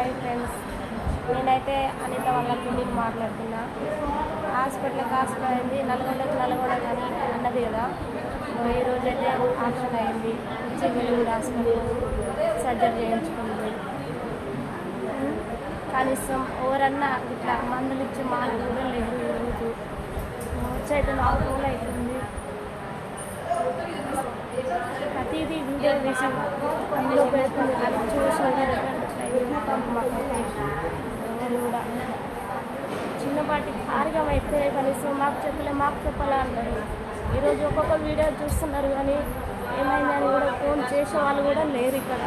Hi friends, నేనైతే అనిత వాళ్ళ పిల్లిని మాట్లాడుతున్నా. హాస్పిటల్ అయింది, నల్గొండ కానీ అన్నది కదా. ఈరోజు అయితే ఆప్షన్ అయింది, చిన్నూరు హాస్పిటల్ సర్జరీ చేయించుకుంది. కనీసం ఎవరన్నా ఇట్లా మందులు ఇచ్చే మాకు కూడా లేదు. ఈరోజు వచ్చైతే 4 రోజులు అవుతుంది. ప్రతిదీ వీడియో తీసి అందులో పెడుతుంది, అది చూసి ఎవరు కూడా చిన్నపాటి కార్యం అయితే కనీసం మాకు చెప్పాలా అన్నారు. ఈరోజు ఒక్కొక్క వీడియో చూస్తున్నారు కానీ ఏమైందని కూడా ఫోన్ చేసే వాళ్ళు కూడా లేరు ఇక్కడ.